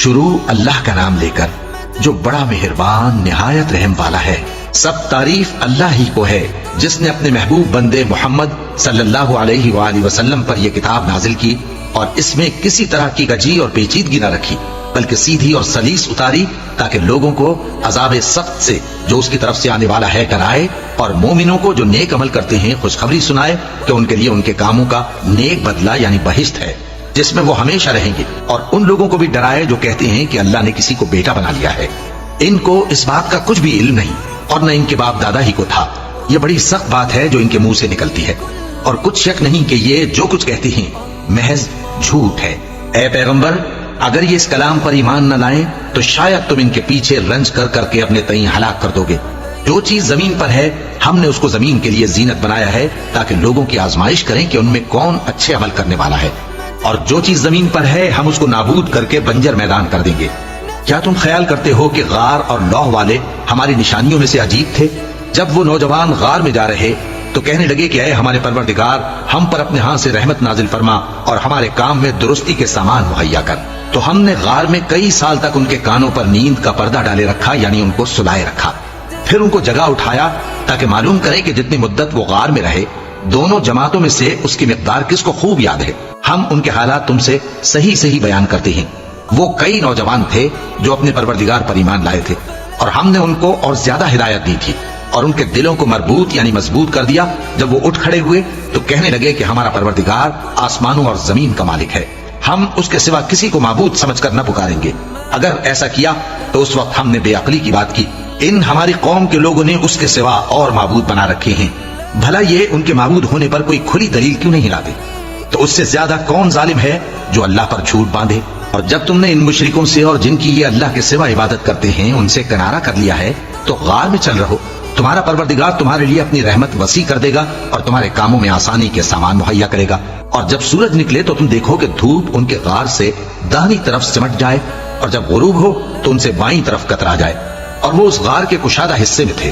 شروع اللہ کا نام لے کر جو بڑا مہربان نہایت رحم والا ہے۔ سب تعریف اللہ ہی کو ہے جس نے اپنے محبوب بندے محمد صلی اللہ علیہ وآلہ وسلم پر یہ کتاب نازل کی اور اس میں کسی طرح کی کجی اور پیچیدگی نہ رکھی، بلکہ سیدھی اور سلیس اتاری تاکہ لوگوں کو عذاب سخت سے جو اس کی طرف سے آنے والا ہے ڈرائے، اور مومنوں کو جو نیک عمل کرتے ہیں خوشخبری سنائے کہ ان کے لیے ان کے کاموں کا نیک بدلہ یعنی بہشت ہے جس میں وہ ہمیشہ رہیں گے، اور ان لوگوں کو بھی ڈرائے جو کہتے ہیں کہ اللہ نے کسی کو بیٹا بنا لیا ہے۔ ان کو اس بات کا کچھ بھی علم نہیں اور نہ ان کے باپ دادا ہی کو تھا۔ یہ بڑی سخت بات ہے جو ان کے منہ سے نکلتی ہے، اور کچھ شک نہیں کہ یہ جو کچھ کہتے ہیں محض جھوٹ ہے۔ اے پیغمبر، اگر یہ اس کلام پر ایمان نہ لائیں تو شاید تم ان کے پیچھے رنج کر کر کے اپنے تئیں ہلاک کر دو گے۔ جو چیز زمین پر ہے ہم نے اس کو زمین کے لیے زینت بنایا ہے تاکہ لوگوں کی آزمائش کریں کہ ان میں کون اچھے عمل کرنے والا ہے، اور جو چیز زمین پر ہے ہم اس کو نابود کر کے بنجر میدان کر دیں گے۔ کیا تم خیال کرتے ہو کہ غار اور لوح والے ہماری نشانیوں میں سے عجیب تھے؟ جب وہ نوجوان غار میں جا رہے تو کہنے لگے کہ اے ہمارے پروردگار، ہم پر اپنے ہاں سے رحمت نازل فرما اور ہمارے کام میں درستی کے سامان مہیا کر۔ تو ہم نے غار میں کئی سال تک ان کے کانوں پر نیند کا پردہ ڈالے رکھا، یعنی ان کو سلائے رکھا، پھر ان کو جگہ اٹھایا تاکہ معلوم کرے کہ جتنی مدت وہ غار میں رہے دونوں جماعتوں میں سے اس کی مقدار کس کو خوب یاد ہے۔ ہم ان کے حالات تم سے صحیح صحیح بیان کرتے ہیں۔ وہ کئی نوجوان تھے جو اپنے پروردگار پر ایمان لائے تھے، اور ہم نے ان کو اور زیادہ ہدایت دی تھی اور ان کے دلوں کو مربوط یعنی مضبوط کر دیا۔ جب وہ اٹھ کھڑے ہوئے تو کہنے لگے کہ ہمارا پروردگار آسمانوں اور زمین کا مالک ہے، ہم اس کے سوا کسی کو معبود سمجھ کر نہ پکاریں گے۔ اگر ایسا کیا تو اس وقت ہم نے بے عقلی کی بات کی۔ ان ہماری قوم کے لوگوں نے اس کے سوا اور معبود بنا رکھے ہیں، بھلا یہ ان کے معبود ہونے پر کوئی کھلی دلیل کیوں نہیں لاتے؟ تو اس سے زیادہ کون ظالم ہے جو اللہ پر جھوٹ باندھے؟ اور جب تم نے ان مشرکوں سے اور جن کی یہ اللہ کے سوا عبادت کرتے ہیں ان سے کنارہ کر لیا ہے تو غار میں چل رہو، تمہارا پروردگار تمہارے لیے اپنی رحمت وسیع کر دے گا اور تمہارے کاموں میں آسانی کے سامان مہیا کرے گا۔ اور جب سورج نکلے تو تم دیکھو کہ دھوپ ان کے غار سے داہنی طرف سمٹ جائے، اور جب غروب ہو تو ان سے بائیں طرف کترا جائے، اور وہ اس غار کے کشادہ حصے میں تھے۔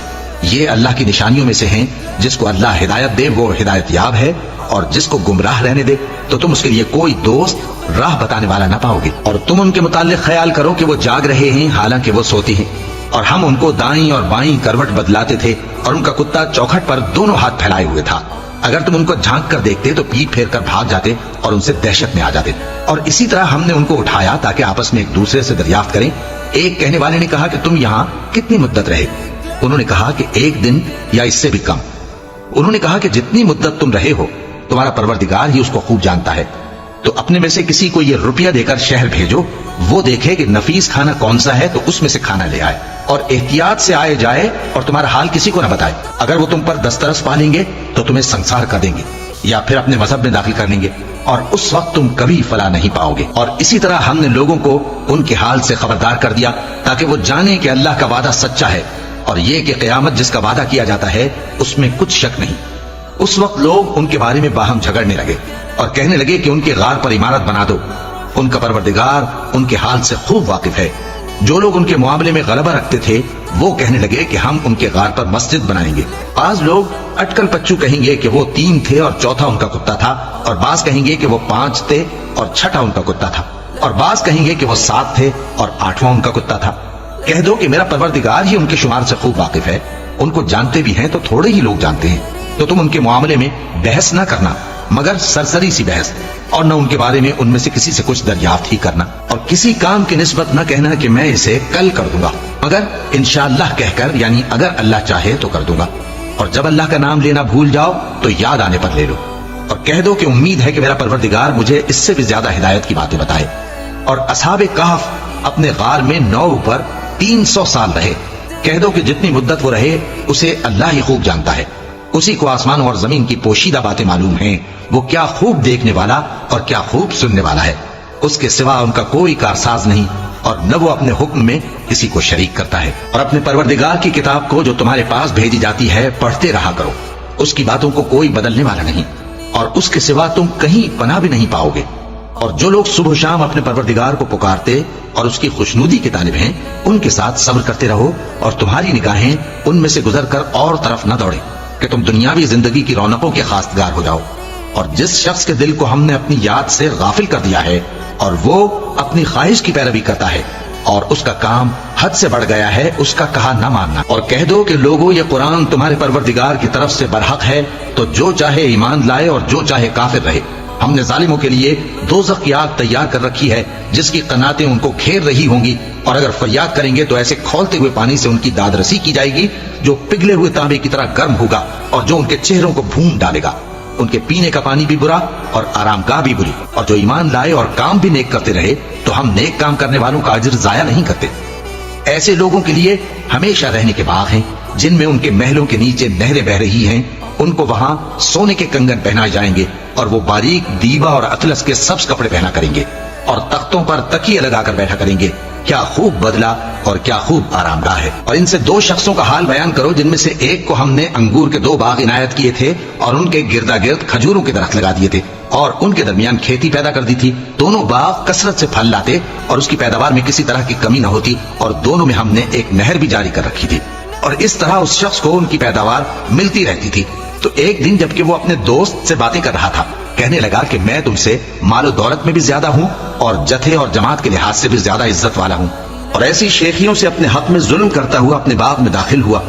یہ اللہ کی نشانیوں میں سے ہیں، جس کو اللہ ہدایت دے وہ ہدایت یاب ہے، اور جس کو گمراہ رہنے دے تو تم اس کے لیے کوئی دوست راہ بتانے والا نہ پاؤ گے۔ اور تم ان کے متعلق خیال کرو کہ وہ جاگ رہے ہیں حالانکہ وہ سوتے ہیں، اور ہم ان کو دائیں اور بائیں کروٹ بدلاتے تھے، اور ان کا کتا چوکھٹ پر دونوں ہاتھ پھیلائے ہوئے تھا۔ اگر تم ان کو جھانک کر دیکھتے تو پیٹ پھیر کر بھاگ جاتے اور ان سے دہشت میں آ جاتے۔ اور اسی طرح ہم نے ان کو اٹھایا تاکہ آپس میں ایک دوسرے سے دریافت کریں۔ ایک کہنے والے نے کہا کہ تم یہاں کتنی مدت رہے؟ انہوں نے کہا کہ 1 دن یا اس سے بھی کم۔ انہوں نے کہا کہ جتنی مدت تم رہے ہو تمہارا پروردگار ہی اس کو خوب جانتا ہے، تو اپنے میں سے کسی کو یہ روپیہ دے کر شہر بھیجو، وہ دیکھے کہ نفیس کھانا کون سا ہے تو اس میں سے کھانا لے آئے، اور احتیاط سے آئے جائے اور تمہارا حال کسی کو نہ بتائے۔ اگر وہ تم پر دسترس پالیں گے تو تمہیں سنسار کر دیں گے یا پھر اپنے مذہب میں داخل کر لیں گے، اور اس وقت تم کبھی فلاح نہیں پاؤ گے۔ اور اسی طرح ہم نے لوگوں کو ان کے حال سے خبردار کر دیا تاکہ وہ جانیں کہ اللہ کا وعدہ سچا ہے، اور یہ کہ قیامت جس کا وعدہ کیا جاتا ہے اس میں کچھ شک نہیں۔ اس وقت لوگ ان کے بارے میں باہم جھگڑنے لگے اور کہنے لگے کہ ان کے غار پر عمارت بنا دو۔ ان کا پروردگار ان کے حال سے خوب واقف ہے۔ جو لوگ ان کے معاملے میں غلبہ رکھتے تھے وہ کہنے لگے کہ ہم ان کے غار پر مسجد بنائیں گے۔ بعض لوگ اٹکل پچو کہیں گے کہ وہ 3 تھے اور چوتھا ان کا کتا تھا، اور بعض کہیں گے کہ وہ 5 تھے اور چھٹا ان کا کتا تھا، اور بعض کہیں گے کہ وہ 7 تھے اور 8واں ان کا کتا تھا۔ کہہ دو کہ میرا پروردگار ہی ان کے شمار سے خوب واقف ہے، ان کو جانتے بھی ہیں تو تھوڑے ہی لوگ جانتے ہیں۔ تو تم ان کے معاملے میں بحث نہ کرنا مگر سرسری سی بحث، اور نہ ان کے بارے میں ان میں سے کسی سے کچھ دریافت ہی کرنا، اور کسی کام کی نسبت نہ کہنا کہ میں اسے کل کر دوں گا، مگر انشاءاللہ کہہ کر یعنی اگر اللہ چاہے تو کر دوں گا۔ اور جب اللہ کا نام لینا بھول جاؤ تو یاد آنے پر لے لو، اور کہہ دو کہ امید ہے کہ میرا پروردگار مجھے اس سے بھی زیادہ ہدایت کی باتیں بتائے۔ اور اصحاب کہف اپنے غار میں 9 پر 300 سال رہے۔ کہہ دو کہ جتنی مدت وہ رہے اسے اللہ ہی خوب جانتا ہے، اسی کو آسمانوں اور زمین کی پوشیدہ باتیں معلوم ہیں، وہ کیا خوب دیکھنے والا اور کیا خوب سننے والا ہے۔ اس کے سوا ان کا کوئی کارساز نہیں، اور نہ وہ اپنے حکم میں کسی کو شریک کرتا ہے۔ اور اپنے پروردگار کی کتاب کو جو تمہارے پاس بھیجی جاتی ہے پڑھتے رہا کرو، اس کی باتوں کو کوئی بدلنے والا نہیں، اور اس کے سوا تم کہیں پناہ بھی نہیں پاؤ گے۔ اور جو لوگ صبح و شام اپنے پروردگار کو پکارتے اور اس کی خوشنودی کے طالب ہیں ان کے ساتھ صبر کرتے رہو، اور تمہاری نگاہیں ان میں سے گزر کر اور طرف نہ دوڑے کہ تم دنیاوی زندگی کی رونقوں کے خواستگار ہو جاؤ۔ اور جس شخص کے دل کو ہم نے اپنی یاد سے غافل کر دیا ہے اور وہ اپنی خواہش کی پیروی کرتا ہے اور اس کا کام حد سے بڑھ گیا ہے اس کا کہا نہ ماننا۔ اور کہہ دو کہ لوگوں یہ قرآن تمہارے پروردگار کی طرف سے برحق ہے، تو جو چاہے ایمان لائے اور جو چاہے کافر رہے۔ ہم نے ظالموں کے لیے دوزخ کی آگ تیار کر رکھی ہے جس کی قناتیں ان کو گھیر رہی ہوں گی، اور اگر فریاد کریں گے تو ایسے کھولتے ہوئے پانی سے ان کی داد رسی کی جائے گی جو پگھلے ہوئے تانبے کی طرح گرم ہوگا اور جو ان کے چہروں کو بھون ڈالے گا۔ ان کے پینے کا پانی بھی برا اور آرام گاہ بھی بری، اور جو ایمان لائے اور کام بھی نیک کرتے رہے تو ہم نیک کام کرنے والوں کا اجر ضائع نہیں کرتے۔ ایسے لوگوں کے لیے ہمیشہ رہنے کے باغ ہیں جن میں ان کے محلوں کے نیچے نہریں بہ رہی ہیں، ان کو وہاں سونے کے کنگن پہنائے جائیں گے اور وہ باریک دیبا اور اطلس کے سبز کپڑے پہنا کریں گے اور تختوں پر تکیے لگا کر بیٹھا کریں گے۔ کیا خوب بدلہ اور کیا خوب آرام گاہ ہے۔ اور ان سے دو شخصوں کا حال بیان کرو جن میں سے ایک کو ہم نے انگور کے 2 باغ عنایت کیے تھے اور ان کے گردا گرد کھجوروں کے درخت لگا دیے تھے اور ان کے درمیان کھیتی پیدا کر دی تھی۔ دونوں باغ کثرت سے پھل لاتے اور اس کی پیداوار میں کسی طرح کی کمی نہ ہوتی، اور دونوں میں ہم نے ایک نہر بھی جاری کر رکھی تھی، اور اس طرح اس شخص کو ان کی پیداوار ملتی رہتی تھی۔ تو ایک دن جبکہ وہ اپنے دوست سے باتیں کر رہا تھا، کہنے لگا کہ میں تم سے مال و دولت میں بھی زیادہ ہوں اور جتھے اور جماعت کے لحاظ سے بھی زیادہ عزت والا ہوں، اور ایسی شیخیوں سے اپنے حق میں ظلم کرتا ہوا اپنے باغ میں داخل ہوا۔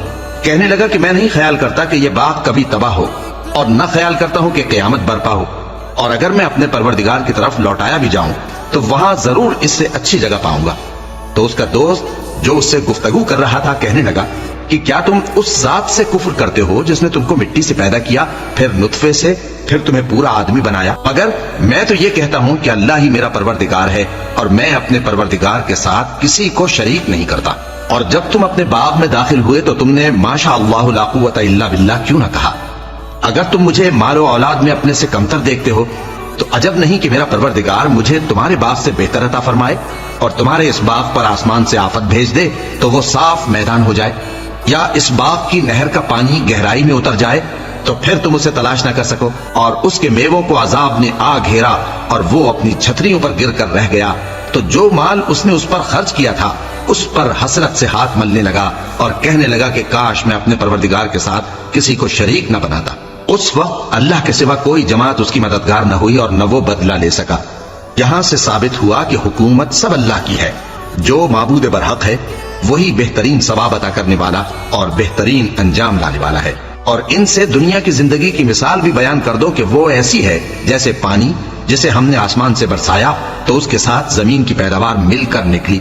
کہنے لگا کہ میں نہیں خیال کرتا کہ یہ باغ کبھی تباہ ہو، اور نہ خیال کرتا ہوں کہ قیامت برپا ہو، اور اگر میں اپنے پروردگار کی طرف لوٹایا بھی جاؤں تو وہاں ضرور اس سے اچھی جگہ پاؤں گا۔ تو اس کا دوست جو اس سے گفتگو کر رہا تھا کہنے لگا کہ کیا تم اس ذات سے کفر کرتے ہو جس نے تم کو مٹی سے پیدا کیا، پھر نطفے سے، پھر تمہیں پورا آدمی بنایا؟ مگر میں تو یہ کہتا ہوں کہ اللہ ہی میرا پروردگار ہے اور میں اپنے پروردگار کے ساتھ کسی کو شریک نہیں کرتا۔ اور جب تم اپنے باغ میں داخل ہوئے تو تم نے ماشاء اللہ لا قوت الا باللہ کیوں نہ کہا؟ اگر تم مجھے مال و اولاد میں اپنے سے کمتر دیکھتے ہو تو عجب نہیں کہ میرا پروردگار مجھے تمہارے باغ سے بہتر عطا فرمائے اور تمہارے اس باغ پر آسمان سے آفت بھیج دے تو وہ صاف میدان ہو جائے، یا اس باغ کی نہر کا پانی گہرائی میں اتر جائے تو پھر تم اسے تلاش نہ کر سکو، اور اس کے میووں کو عذاب نے آ گھیرا اور وہ اپنی چھتریوں پر گر کر رہ گیا، تو جو مال اس نے اس پر خرچ کیا تھا اس پر حسرت سے ہاتھ ملنے لگا اور کہنے لگا کہ کاش میں اپنے پروردگار کے ساتھ کسی کو شریک نہ بناتا۔ اس وقت اللہ کے سوا کوئی جماعت اس کی مددگار نہ ہوئی اور نہ وہ بدلہ لے سکا۔ یہاں سے ثابت ہوا کہ حکومت سب اللہ کی ہے، جو معبود برحق ہے وہی بہترین ثواب عطا کرنے والا اور بہترین انجام لانے والا ہے۔ اور ان سے دنیا کی زندگی کی مثال بھی بیان کر دو کہ وہ ایسی ہے جیسے پانی جسے ہم نے آسمان سے برسایا تو اس کے ساتھ زمین کی پیداوار مل کر نکلی،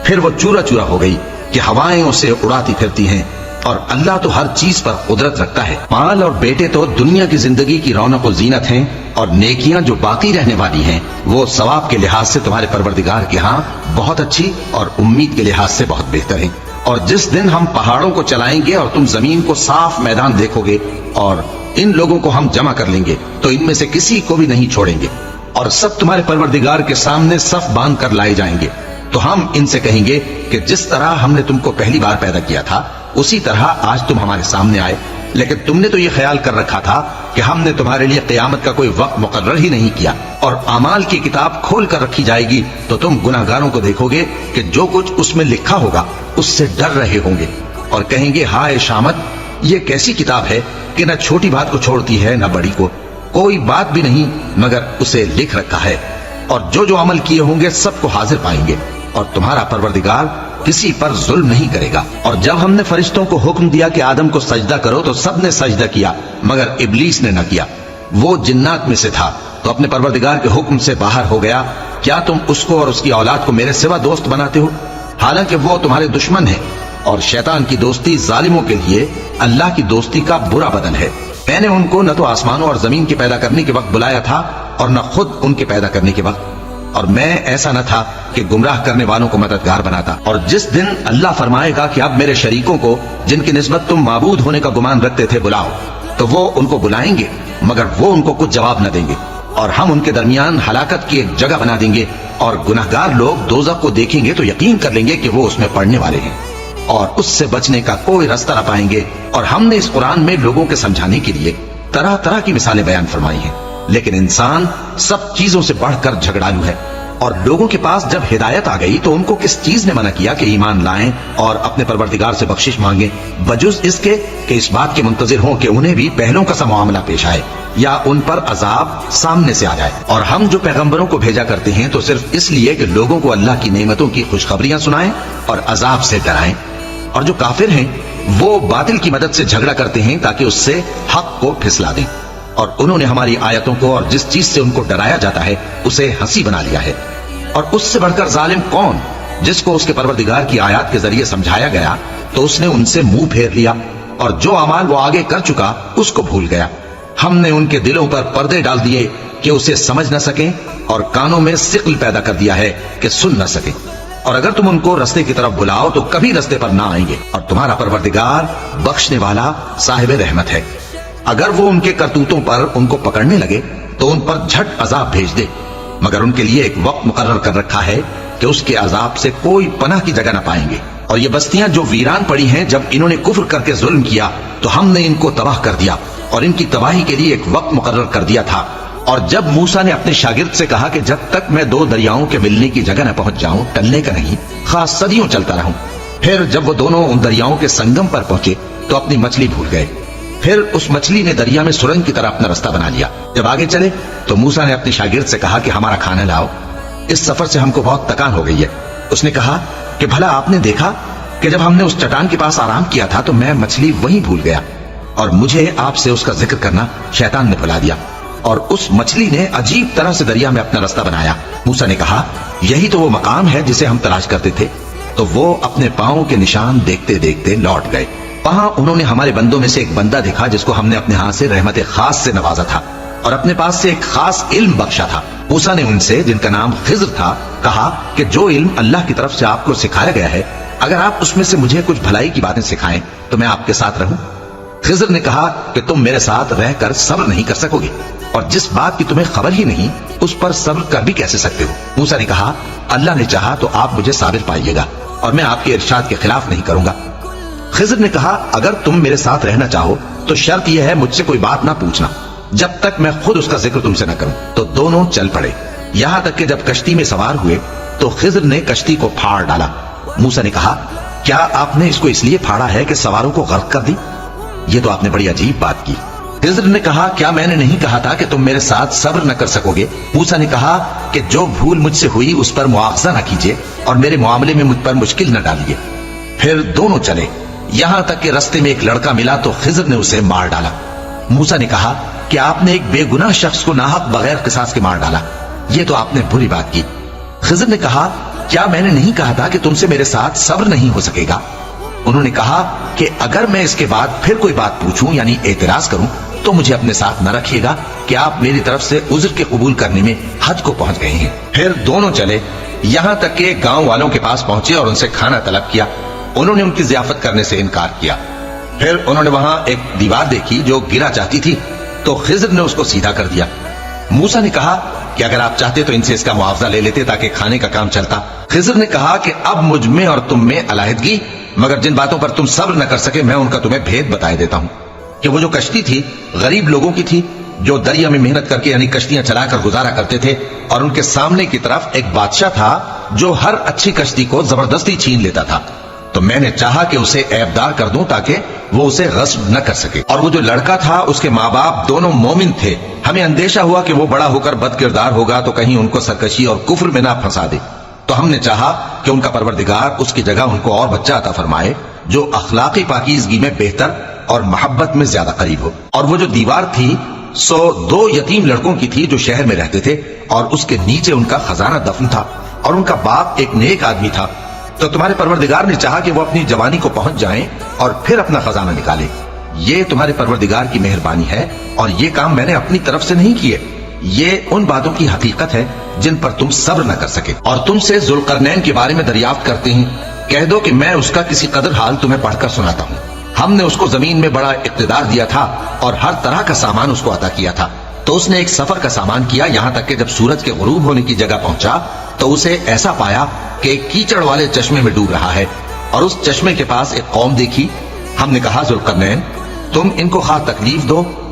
پھر وہ چورا چورا ہو گئی کہ ہوائیں اسے اڑاتی پھرتی ہیں، اور اللہ تو ہر چیز پر قدرت رکھتا ہے۔ مال اور بیٹے تو دنیا کی زندگی کی رونق و زینت ہیں، اور نیکیاں جو باقی رہنے والی ہیں وہ ثواب کے لحاظ سے تمہارے پروردگار کے ہاں بہت اچھی اور امید کے لحاظ سے بہت بہتر ہیں۔ اور جس دن ہم پہاڑوں کو چلائیں گے اور تم زمین کو صاف میدان دیکھو گے اور ان لوگوں کو ہم جمع کر لیں گے تو ان میں سے کسی کو بھی نہیں چھوڑیں گے، اور سب تمہارے پروردگار کے سامنے صف باندھ کر لائے جائیں گے، تو ہم ان سے کہیں گے کہ جس طرح ہم نے تم کو پہلی بار پیدا کیا تھا اسی طرح آج تم ہمارے سامنے آئے، لیکن تم نے تو یہ خیال کر رکھا تھا کہ ہم نے تمہارے لیے قیامت کا کوئی وقت مقرر ہی نہیں کیا، اور اعمال کی کتاب کھول کر رکھی جائے گی تو تم گناہگاروں کو دیکھو گے کہ جو کچھ اس میں لکھا ہوگا اس سے ڈر رہے ہوں گے، اور کہیں گے ہائے شامت، یہ کیسی کتاب ہے کہ نہ چھوٹی بات کو چھوڑتی ہے نہ بڑی کو، کوئی بات بھی نہیں مگر اسے لکھ رکھا ہے، اور جو عمل کیے ہوں گے سب کو حاضر پائیں گے، اور تمہارا پروردگار کسی پر ظلم نہیں کرے گا۔ اور جب ہم نے فرشتوں کو حکم دیا کہ آدم کو سجدہ کرو تو سب نے سجدہ کیا مگر ابلیس نے نہ کیا، وہ جنات میں سے تھا تو اپنے پروردگار کے حکم سے باہر ہو گیا۔ کیا تم اس کو اور اس کی اولاد کو میرے سوا دوست بناتے ہو، حالانکہ وہ تمہارے دشمن ہیں، اور شیطان کی دوستی ظالموں کے لیے اللہ کی دوستی کا برا بدل ہے۔ میں نے ان کو نہ تو آسمانوں اور زمین کے پیدا کرنے کے وقت بلایا تھا اور نہ خود ان کے پیدا کرنے کے وقت، اور میں ایسا نہ تھا کہ گمراہ کرنے والوں کو مددگار بناتا۔ اور جس دن اللہ فرمائے گا کہ اب میرے شریکوں کو جن کی نسبت تم معبود ہونے کا گمان رکھتے تھے بلاؤ، تو وہ ان کو بلائیں گے مگر وہ ان کو کچھ جواب نہ دیں گے، اور ہم ان کے درمیان ہلاکت کی ایک جگہ بنا دیں گے، اور گناہگار لوگ دوزخ کو دیکھیں گے تو یقین کر لیں گے کہ وہ اس میں پڑنے والے ہیں، اور اس سے بچنے کا کوئی راستہ نہ پائیں گے۔ اور ہم نے اس قرآن میں لوگوں کے سمجھانے کے لیے طرح طرح کی مثالیں بیان فرمائی ہیں، لیکن انسان سب چیزوں سے بڑھ کر جھگڑالو ہے۔ اور لوگوں کے پاس جب ہدایت آ گئی تو ان کو کس چیز نے منع کیا کہ ایمان لائیں اور اپنے پروردگار سے بخشش مانگیں، بجز اس کے کہ اس بات کے منتظر ہوں کہ انہیں بھی پہلوں کا سا معاملہ پیش آئے یا ان پر عذاب سامنے سے آ جائے۔ اور ہم جو پیغمبروں کو بھیجا کرتے ہیں تو صرف اس لیے کہ لوگوں کو اللہ کی نعمتوں کی خوشخبریاں سنائیں اور عذاب سے ڈرائیں، اور جو کافر ہیں وہ باطل کی مدد سے جھگڑا کرتے ہیں تاکہ اس سے حق کو پھسلا دیں، اور انہوں نے ہماری آیتوں کو اور جس چیز سے ان کو ڈرایا جاتا ہے اسے ہنسی بنا لیا ہے۔ اور اس سے بڑھ کر ظالم کون، جس کو اس کے پروردگار کی آیات کے ذریعے سمجھایا گیا تو اس نے ان سے منہ پھیر لیا، اور جو اعمال وہ آگے کر چکا اس کو بھول گیا۔ ہم نے ان کے دلوں پر پردے ڈال دیے کہ اسے سمجھ نہ سکیں، اور کانوں میں ثقل پیدا کر دیا ہے کہ سن نہ سکیں، اور اگر تم ان کو رستے کی طرف بلاؤ تو کبھی رستے پر نہ آئیں گے، اور تمہارا پروردگار بخشنے والا صاحب رحمت ہے۔ اگر وہ ان کے کرتوتوں پر ان کو پکڑنے لگے تو ان پر جھٹ عذاب بھیج دے، مگر ان کے لیے ایک وقت مقرر کر رکھا ہے کہ اس کے عذاب سے کوئی پناہ کی جگہ نہ پائیں گے۔ اور یہ بستیاں جو ویران پڑی ہیں، جب انہوں نے کفر کر کے ظلم کیا تو ہم نے ان کو تباہ کر دیا، اور ان کی تباہی کے لیے ایک وقت مقرر کر دیا تھا۔ اور جب موسیٰ نے اپنے شاگرد سے کہا کہ جب تک میں 2 دریاؤں کے ملنے کی جگہ نہ پہنچ جاؤں ٹلنے کا نہیں، خاص صدیوں چلتا رہوں۔ پھر جب وہ دونوں ان دریاؤں کے سنگم پر پہنچے تو اپنی مچھلی بھول گئے، پھر اس مچھلی نے دریا میں سرنگ کی طرح اپنا رستہ بنا لیا۔ جب آگے چلے تو موسیٰ نے اپنے شاگرد سے کہا کہ ہمارا کھانا لاؤ، اس سفر سے ہم کو بہت تکان ہو گئی ہے۔ اس نے کہا کہ بھلا آپ نے دیکھا کہ جب ہم نے اس چٹان کے پاس آرام کیا تھا تو میں مچھلی وہیں بھول گیا، اور مجھے آپ سے اس کا ذکر کرنا شیطان نے بھلا دیا، اور اس مچھلی نے عجیب طرح سے دریا میں اپنا رستہ بنایا۔ موسیٰ نے کہا یہی تو وہ مقام ہے جسے ہم تلاش کرتے تھے۔ تو وہ اپنے پاؤں کے نشان دیکھتے دیکھتے لوٹ گئے۔ وہاں انہوں نے ہمارے بندوں میں سے ایک بندہ دیکھا جس کو ہم نے اپنے ہاتھ سے رحمت خاص سے نوازا تھا اور اپنے پاس سے ایک خاص علم بخشا تھا۔ موسیٰ نے ان سے جن کا نام خضر تھا کہا کہ جو علم اللہ کی طرف سے آپ کو سکھایا گیا ہے، اگر آپ اس میں سے مجھے کچھ بھلائی کی باتیں سکھائیں تو میں آپ کے ساتھ رہوں۔ خضر نے کہا کہ تم میرے ساتھ رہ کر صبر نہیں کر سکو گے، اور جس بات کی تمہیں خبر ہی نہیں اس پر صبر کر بھی کیسے سکتے ہو؟ موسیٰ نے کہا اللہ نے چاہا تو آپ مجھے صابر پائیے گا، اور میں آپ کے ارشاد کے خلاف نہیں کروں گا۔ خضر نے کہا اگر تم میرے ساتھ رہنا چاہو تو شرط یہ ہے مجھ سے کوئی بات نہ پوچھنا جب تک میں خود اس کا ذکر تم سے نہ کروں۔ تو دونوں چل پڑے، یہاں تک کہ جب کشتی میں سوار ہوئے تو خضر نے کشتی کو پھاڑ ڈالا۔ موسیٰ نے کہا کیا آپ نے اس کو اس لیے پھاڑا ہے کہ سواروں کو غرق کر دی؟ یہ تو آپ نے بڑی عجیب بات کی۔ خضر نے کہا کیا میں نے نہیں کہا تھا کہ تم میرے ساتھ صبر نہ کر سکو گے؟ موسیٰ نے کہا کہ جو بھول مجھ سے ہوئی اس پر مواخذہ نہ کیجیے اور میرے معاملے میں مجھ پر مشکل نہ ڈالیے۔ پھر دونوں چلے، یہاں تک کہ رستے میں ایک لڑکا ملا تو خضر نے اسے مار ڈالا۔ موسیٰ نے کہا کہ آپ نے ایک بے گناہ شخص کو ناحق بغیر قصاص کے مار ڈالا، یہ تو آپ نے بری بات کی۔ خضر نے کہا کیا میں نے نہیں کہا تھا کہ تم سے میرے ساتھ صبر نہیں ہو سکے گا؟ انہوں نے کہا کہ اگر میں اس کے بعد پھر کوئی بات پوچھوں یعنی اعتراض کروں تو مجھے اپنے ساتھ نہ رکھیے گا کہ آپ میری طرف سے عذر کے قبول کرنے میں حد کو پہنچ گئے ہیں۔ پھر دونوں چلے، یہاں تک کہ گاؤں والوں کے پاس پہنچے اور ان سے کھانا طلب کیا۔ انہوں نے ان کی ضیافت کرنے سے انکار کیا۔ پھر انہوں نے وہاں ایک دیوار دیکھی جو گرا چاہتی تھی تو خضر نے اس کو سیدھا کر دیا۔ موسیٰ نے کہا کہ اگر آپ چاہتے تو ان سے اس کا معاوضہ لے لیتے تاکہ کھانے کا کام چلتا۔ خضر نے کہا کہ اب مجھ میں اور تم میں علیحدگی، مگر جن باتوں پر تم صبر نہ کر سکے میں ان کا تمہیں بھید بتائے دیتا ہوں کہ وہ جو کشتی تھی غریب لوگوں کی تھی جو دریا میں محنت کر کے یعنی کشتیاں چلا کر گزارا کرتے تھے، اور ان کے سامنے کی طرف ایک بادشاہ تھا جو ہر اچھی کشتی کو زبردستی چھین لیتا تھا۔ تو میں نے چاہا کہ اسے عیبدار کر دوں تاکہ وہ اسے غصب نہ کر سکے، اور وہ جو لڑکا تھا اس کے ماں باپ دونوں مومن تھے۔ ہمیں اندیشہ ہوا کہ وہ بڑا ہو کر بد کردار ہوگا تو کہیں ان کو سرکشی اور کفر میں نہ پھنسا دے، تو ہم نے چاہا کہ ان کا پروردگار اس کی جگہ ان کو اور بچہ عطا فرمائے جو اخلاقی پاکیزگی میں بہتر اور محبت میں زیادہ قریب ہو۔ اور وہ جو دیوار تھی سو 2 یتیم لڑکوں کی تھی جو شہر میں رہتے تھے، اور اس کے نیچے ان کا خزانہ دفن تھا، اور ان کا باپ ایک نیک آدمی تھا۔ تو تمہارے پروردگار نے چاہا کہ وہ اپنی جوانی کو پہنچ جائیں اور پھر اپنا خزانہ نکالے۔ یہ تمہارے پروردگار کی مہربانی ہے، اور یہ کام میں نے اپنی طرف سے نہیں کیے، یہ ان باتوں کی حقیقت ہے جن پر تم صبر نہ کر سکے۔ اور تم سے ذوالقرنین کے بارے میں دریافت کرتے ہیں، کہہ دو کہ میں اس کا کسی قدر حال تمہیں پڑھ کر سناتا ہوں۔ ہم نے اس کو زمین میں بڑا اقتدار دیا تھا اور ہر طرح کا سامان اس کو عطا کیا تھا۔ تو اس نے ایک سفر کا سامان کیا، یہاں تک کہ جب سورج کے غروب ہونے کی جگہ پہنچا تو اسے ایسا پایا کہ ایک کیچڑ والے چشمے میں ڈوب رہا ہے، اور اس چشمے کے پاس ایک قوم دیکھی۔ ہم نے کہا ذوالقرنین تم ان کو خواہ تکلیف دو